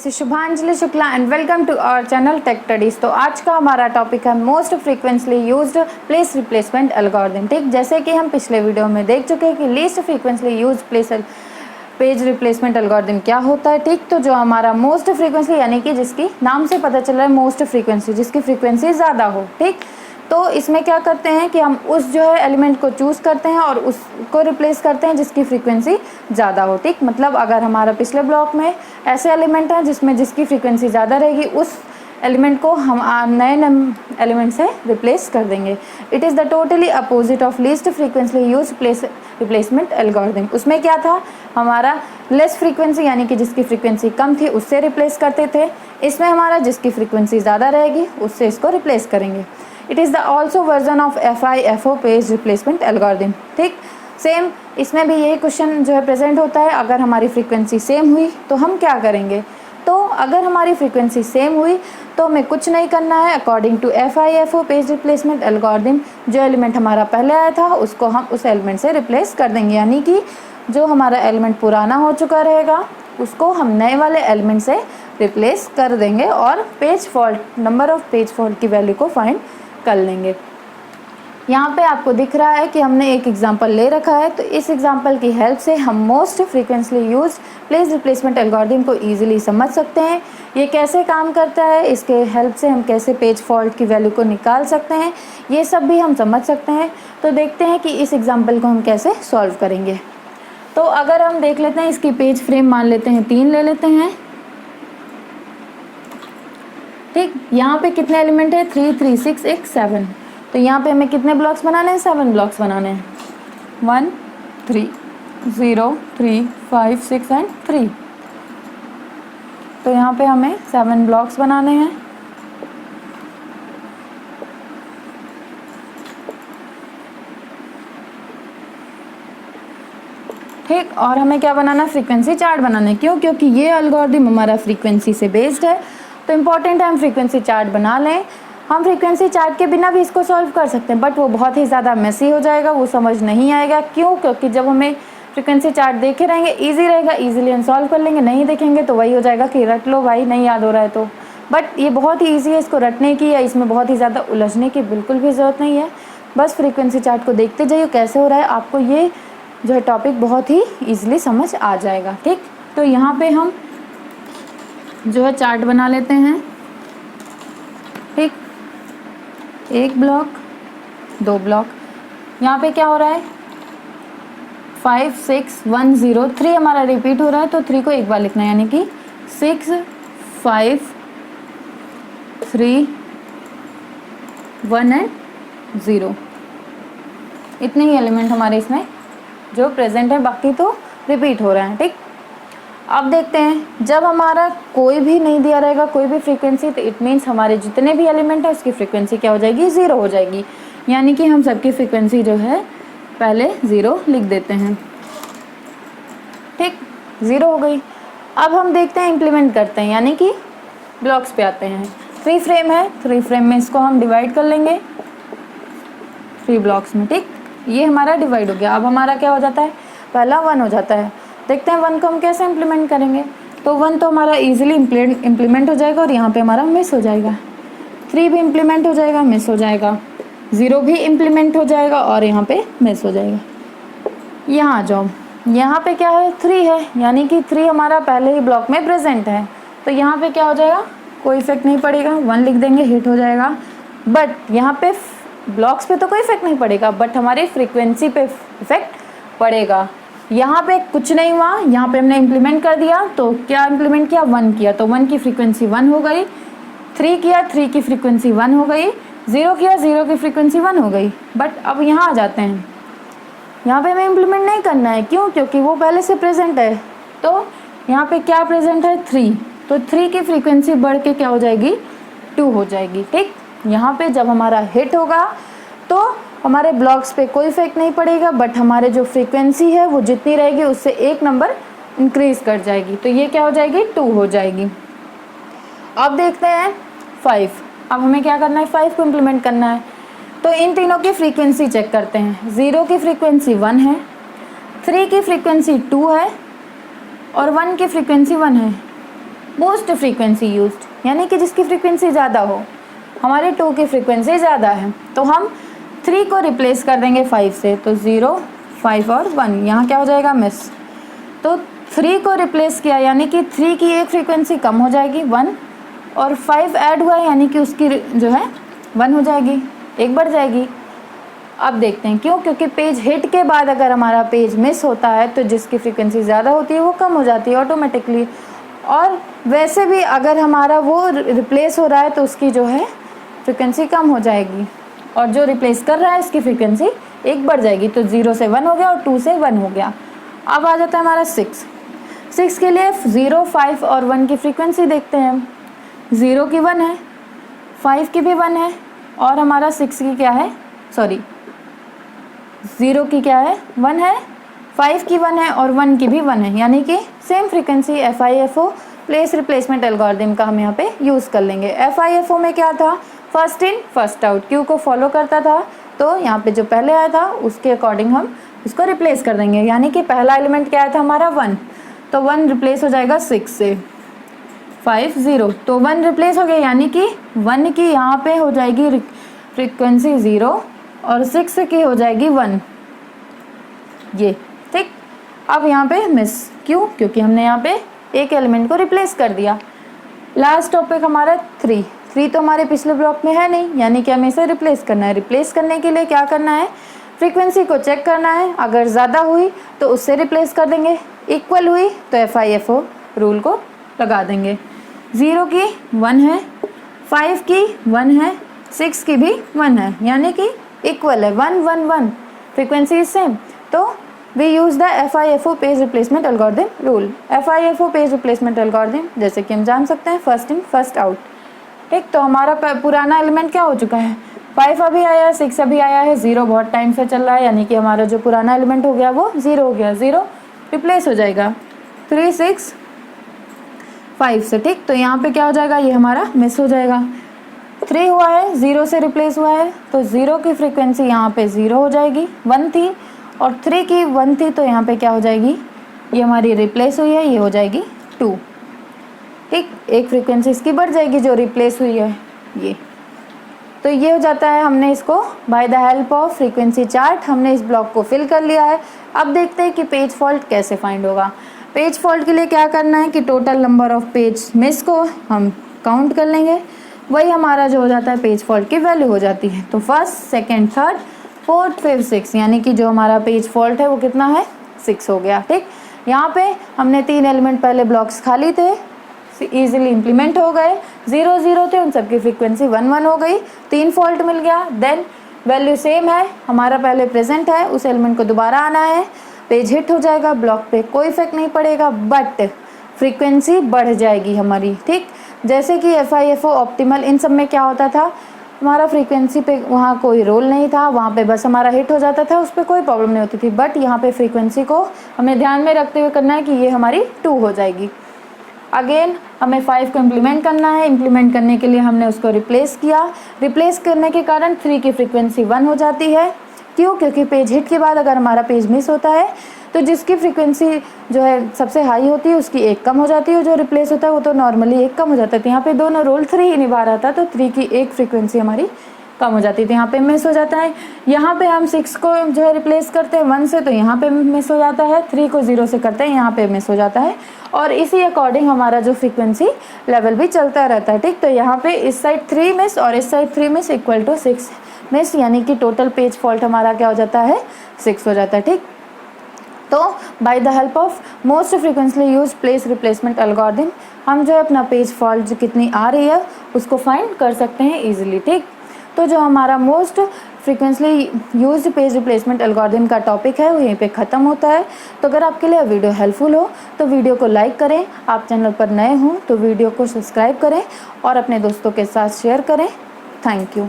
This is Shubhanjali Shukla and welcome to our channel tech studies. तो आज का हमारा टॉपिक है most frequently used place replacement algorithm. ठीक, जैसे कि हम पिछले वीडियो में देख चुके हैं कि least frequently used page replacement algorithm क्या होता है। ठीक, तो जो हमारा मोस्ट फ्रीक्वेंसी यानी कि जिसकी नाम से पता चल रहा है मोस्ट फ्रीक्वेंसी, जिसकी फ्रीक्वेंसी ज़्यादा हो। ठीक, तो इसमें क्या करते हैं कि हम उस जो है एलिमेंट को चूज़ करते हैं और उसको रिप्लेस करते हैं जिसकी फ्रीक्वेंसी ज़्यादा हो। ठीक, मतलब अगर हमारा पिछले ब्लॉक में ऐसे एलिमेंट हैं जिसकी फ्रीक्वेंसी ज़्यादा रहेगी, उस एलिमेंट को हम नए एलिमेंट से रिप्लेस कर देंगे। It is the totally opposite of least frequently use replacement algorithm. उसमें क्या था, हमारा लेस फ्रीक्वेंसी यानी कि जिसकी फ्रीक्वेंसी कम थी उससे रिप्लेस करते थे। इसमें हमारा जिसकी फ्रीक्वेंसी ज़्यादा रहेगी उससे इसको रिप्लेस करेंगे। It is the also version of FIFO page replacement algorithm. ठीक, सेम इसमें भी यही क्वेश्चन जो है प्रेजेंट होता है। अगर हमारी फ्रीक्वेंसी सेम हुई तो हम क्या करेंगे, तो अगर हमारी फ्रीक्वेंसी सेम हुई तो हमें कुछ नहीं करना है। According to FIFO page replacement algorithm, जो एलिमेंट हमारा पहले आया था उसको हम उस एलिमेंट से रिप्लेस कर देंगे, यानी कि जो हमारा एलिमेंट पुराना हो चुका रहेगा उसको हम नए वाले एलिमेंट से रिप्लेस कर देंगे और page fault number of page fault की वैल्यू को फाइंड कर लेंगे। यहाँ पे आपको दिख रहा है कि हमने एक एग्जांपल ले रखा है, तो इस एग्जांपल की हेल्प से हम most frequently used place replacement algorithm को इजीली समझ सकते हैं। ये कैसे काम करता है, इसके हेल्प से हम कैसे पेज फॉल्ट की वैल्यू को निकाल सकते हैं, ये सब भी हम समझ सकते हैं। तो देखते हैं कि इस एग्जाम्पल को हम कैसे सॉल्व करेंगे। तो अगर हम देख लेते हैं, इसकी पेज फ्रेम मान लेते हैं 3 ले लेते हैं। ठीक, यहाँ पे कितने एलिमेंट है, 3 3 6 1 7। तो यहाँ पे हमें कितने ब्लॉक्स बनाने हैं, 7 ब्लॉक्स बनाने हैं। 1 3 0 3 5 6 एंड 3। तो यहाँ पे हमें 7 ब्लॉक्स बनाने हैं। ठीक, और हमें क्या बनाना है, फ्रीक्वेंसी चार्ट बनाना है। क्यों, क्योंकि ये एल्गोरिथम हमारा फ्रीक्वेंसी से बेस्ड है, तो इम्पॉर्टेंट है हम फ्रीक्वेंसी चार्ट बना लें। हम फ्रीक्वेंसी चार्ट के बिना भी इसको सॉल्व कर सकते हैं, बट वो बहुत ही ज़्यादा मेसी हो जाएगा, वो समझ नहीं आएगा। क्यों, क्योंकि जब हमें फ्रीक्वेंसी चार्ट देखे रहेंगे ईजी रहेगा, ईजिली हम सॉल्व कर लेंगे। नहीं देखेंगे तो वही हो जाएगा कि रट लो भाई, नहीं याद हो रहा है तो। बट ये बहुत ही ईजी है इसको रटने की, या इसमें बहुत ही ज़्यादा उलझने की बिल्कुल भी ज़रूरत नहीं है। बस फ्रीक्वेंसी चार्ट को देखते जाइए कैसे हो रहा है, आपको ये जो है टॉपिक बहुत ही ईजिली समझ आ जाएगा। ठीक, तो यहाँ पे हम जो है चार्ट बना लेते हैं। ठीक, 1 ब्लॉक 2 ब्लॉक, यहाँ पे क्या हो रहा है 5 6 1 0 3 हमारा रिपीट हो रहा है, तो 3 को एक बार लिखना है, यानी कि 6 5 3 1 एंड 0। इतने ही एलिमेंट हमारे इसमें जो प्रेजेंट है, बाकी तो रिपीट हो रहे हैं। ठीक, अब देखते हैं, जब हमारा कोई भी नहीं दिया रहेगा, कोई भी फ्रीक्वेंसी, तो इट मीन्स हमारे जितने भी एलिमेंट है उसकी फ्रीक्वेंसी क्या हो जाएगी, 0 हो जाएगी। यानी कि हम सबकी फ्रीक्वेंसी जो है पहले 0 लिख देते हैं। ठीक, 0 हो गई। अब हम देखते हैं, इम्प्लीमेंट करते हैं, यानी कि ब्लॉक्स पे आते हैं। 3 फ्रेम है, 3 फ्रेम में इसको हम डिवाइड कर लेंगे 3 ब्लॉक्स में। ठीक, ये हमारा डिवाइड हो गया। अब हमारा क्या हो जाता है, पहला 1 हो जाता है। देखते हैं 1 को हम कैसे इम्प्लीमेंट करेंगे। तो 1 तो हमारा इजीली इम्प्लीमेंट हो जाएगा और यहाँ पे हमारा मिस हो जाएगा। 3 भी इम्प्लीमेंट हो जाएगा, मिस हो जाएगा। 0 भी इम्प्लीमेंट हो जाएगा और यहाँ पे मिस हो जाएगा। यहाँ आ जाओ, यहाँ पे क्या है, 3 है, यानी कि 3 हमारा पहले ही ब्लॉक में प्रेजेंट है, तो यहाँ पे क्या हो जाएगा, कोई इफेक्ट नहीं पड़ेगा। 1 लिख देंगे, हिट हो जाएगा। बट यहाँ पे ब्लॉक्स पे तो कोई इफेक्ट नहीं पड़ेगा, बट हमारी फ्रीक्वेंसी पे इफेक्ट पड़ेगा। यहाँ पे कुछ नहीं हुआ, यहाँ पे हमने इम्प्लीमेंट कर दिया, तो क्या इम्प्लीमेंट किया, 1 किया, तो 1 की फ्रीक्वेंसी 1 हो गई। 3 किया, 3 की फ्रीक्वेंसी 1 हो गई। 0 किया, 0 की फ्रीक्वेंसी 1 हो गई। बट अब यहाँ आ जाते हैं, यहाँ पे हमें इम्प्लीमेंट नहीं करना है। क्यों, क्योंकि वो पहले से प्रेजेंट है। तो यहाँ पे क्या प्रेजेंट है, 3, तो 3 की फ्रीक्वेंसी बढ़ के क्या हो जाएगी, 2 हो जाएगी। ठीक, यहाँ पे जब हमारा हिट होगा तो हमारे ब्लॉक्स पे कोई इफेक्ट नहीं पड़ेगा, बट हमारे जो फ्रीक्वेंसी है वो जितनी रहेगी उससे 1 नंबर इंक्रीज कर जाएगी, तो ये क्या हो जाएगी, 2 हो जाएगी। अब देखते हैं 5। अब हमें क्या करना है, 5 को इम्प्लीमेंट करना है। तो इन तीनों की फ्रीक्वेंसी चेक करते हैं। 0 की फ्रीक्वेंसी 1 है, 3 की फ्रीक्वेंसी 2 है और 1 की फ्रीक्वेंसी 1 है। मोस्ट फ्रीक्वेंसी यूज्ड, यानी कि जिसकी फ्रीक्वेंसी ज़्यादा हो। हमारे 2 की फ्रीक्वेंसी ज़्यादा है तो हम 3 को रिप्लेस कर देंगे 5 से, तो 0, 5 और 1, यहाँ क्या हो जाएगा मिस। तो 3 को रिप्लेस किया यानी कि 3 की एक फ्रीक्वेंसी कम हो जाएगी 1, और 5 ऐड हुआ यानी कि उसकी जो है 1 हो जाएगी, एक बढ़ जाएगी। अब देखते हैं क्यों, क्योंकि पेज हिट के बाद अगर हमारा पेज मिस होता है तो जिसकी फ्रीक्वेंसी ज़्यादा होती है वो कम हो जाती है ऑटोमेटिकली, और वैसे भी अगर हमारा वो रिप्लेस हो रहा है तो उसकी जो है फ्रीक्वेंसी कम हो जाएगी, और जो रिप्लेस कर रहा है उसकी फ्रीक्वेंसी एक बढ़ जाएगी। तो 0 से 1 हो गया और 2 से 1 हो गया। अब आ जाता है हमारा 6 के लिए 0, 5 और 1 की फ्रीक्वेंसी देखते हैं। 0 की 1 है, 5 की भी 1 है, और हमारा 6 की क्या है, सॉरी 0 की क्या है 1 है, 5 की 1 है और 1 की भी 1 है, यानी कि same frequency FIFO place replacement algorithm का हम यहाँ पे यूज़ कर लेंगे। FIFO में क्या था, first in first out, Q को फॉलो करता था, तो यहाँ पे जो पहले आया था उसके अकॉर्डिंग हम उसको रिप्लेस कर देंगे। यानी कि पहला एलिमेंट क्या आया था हमारा 1, तो 1 रिप्लेस हो जाएगा 6 से, 5 0, तो 1 रिप्लेस हो गया, यानी कि 1 की यहाँ पे हो जाएगी फ्रीक्वेंसी 0 और 6 की हो जाएगी 1, ये ठीक। अब यहाँ पे मिस, क्यों, क्योंकि हमने यहाँ पे एक एलिमेंट को रिप्लेस कर दिया। लास्ट टॉपिक हमारा 3 तो हमारे पिछले ब्लॉक में है नहीं, यानी कि हमें इसे रिप्लेस करना है। रिप्लेस करने के लिए क्या करना है, फ्रीक्वेंसी को चेक करना है, अगर ज़्यादा हुई तो उससे रिप्लेस कर देंगे, इक्वल हुई तो FIFO रूल को लगा देंगे। 0 की 1 है, 5 की 1 है, 6 की भी 1 है, यानी कि इक्वल है, 1 1 1, फ्रीक्वेंसी इज सेम, तो we use the FIFO page replacement algorithm rule. FIFO page replacement algorithm जैसे कि हम जान सकते हैं फर्स्ट इन फर्स्ट आउट, ठीक। तो हमारा पुराना एलिमेंट क्या हो चुका है, 5 अभी आया है, 6 अभी आया है, 0 बहुत टाइम से चल रहा है, यानी कि हमारा जो पुराना एलिमेंट हो गया वो 0 हो गया, 0 रिप्लेस हो जाएगा 3 6 5 से, ठीक। तो यहाँ पे क्या हो जाएगा, ये हमारा मिस हो जाएगा। 3 हुआ है, 0 से रिप्लेस हुआ है, तो 0 की फ्रीक्वेंसी यहाँ पे 0 हो जाएगी, 1 थी, और 3 की 1 थी, तो यहाँ पे क्या हो जाएगी, ये हमारी रिप्लेस हुई है, ये हो जाएगी 2, ठीक। एक फ्रीक्वेंसी इसकी बढ़ जाएगी जो रिप्लेस हुई है, ये तो ये हो जाता है। हमने इसको by the help of frequency chart हमने इस ब्लॉक को फिल कर लिया है। अब देखते हैं कि पेज फॉल्ट कैसे फाइंड होगा। पेज फॉल्ट के लिए क्या करना है कि total number of page miss को हम काउंट कर लेंगे, वही हमारा जो हो जाता है पेज फॉल्ट की वैल्यू हो जाती है। तो first, second, third, fourth, fifth, 6, यानी कि जो हमारा पेज फॉल्ट है वो कितना है, 6 हो गया, ठीक। यहाँ पे हमने 3 एलिमेंट पहले ब्लॉक्स खाली थे, इजीली इंप्लीमेंट हो गए, 0 0 थे, उन सबकी फ्रीक्वेंसी 1 1 हो गई, 3 फॉल्ट मिल गया, देन वैल्यू सेम है, हमारा पहले प्रेजेंट है, उस एलिमेंट को दोबारा आना है, पेज हिट हो जाएगा, ब्लॉक पे कोई इफेक्ट नहीं पड़ेगा, बट फ्रीक्वेंसी बढ़ जाएगी हमारी, ठीक। जैसे कि FIFO ऑप्टिमल, इन सब में क्या होता था, हमारा फ्रीक्वेंसी पे वहाँ कोई रोल नहीं था, वहाँ पे बस हमारा हिट हो जाता था, उस पर कोई प्रॉब्लम नहीं होती थी, बट यहाँ पे फ्रीक्वेंसी को हमें ध्यान में रखते हुए करना है कि ये हमारी 2 हो जाएगी। अगेन हमें 5 को इम्प्लीमेंट करना है, इम्प्लीमेंट करने के लिए हमने उसको रिप्लेस किया, रिप्लेस करने के कारण 3 की फ्रीक्वेंसी 1 हो जाती है, क्यों, क्योंकि पेज हिट के बाद अगर हमारा पेज मिस होता है तो जिसकी फ्रीक्वेंसी जो है सबसे हाई होती है उसकी 1 कम हो जाती है, जो रिप्लेस होता है वो तो नॉर्मली 1 कम हो जाता है। यहाँ पे दोनों रोल 3 ही निभा रहा था, तो 3 की 1 फ्रीक्वेंसी हमारी कम हो जाती थी, यहाँ पे मिस हो जाता है। यहाँ पे हम 6 को जो है रिप्लेस करते हैं 1 से, तो यहाँ पे मिस हो जाता है, 3 को 0 से करते हैं, यहाँ पे मिस हो जाता है, और इसी अकॉर्डिंग हमारा जो फ्रीक्वेंसी लेवल भी चलता रहता है, ठीक। तो यहाँ पे इस साइड 3 मिस और इस side 3 miss equal to 6 miss, यानी कि टोटल पेज फॉल्ट हमारा क्या हो जाता है, 6 हो जाता है, ठीक। तो by the help of most frequently use place replacement algorithm हम जो है अपना पेज फॉल्ट जो कितनी आ रही है उसको फाइंड कर सकते हैं इजीली, ठीक। तो जो हमारा most frequently used page replacement algorithm का टॉपिक है वो यहीं पे ख़त्म होता है। तो अगर आपके लिए वीडियो हेल्पफुल हो तो वीडियो को लाइक करें, आप चैनल पर नए हों तो वीडियो को सब्सक्राइब करें और अपने दोस्तों के साथ शेयर करें। Thank you.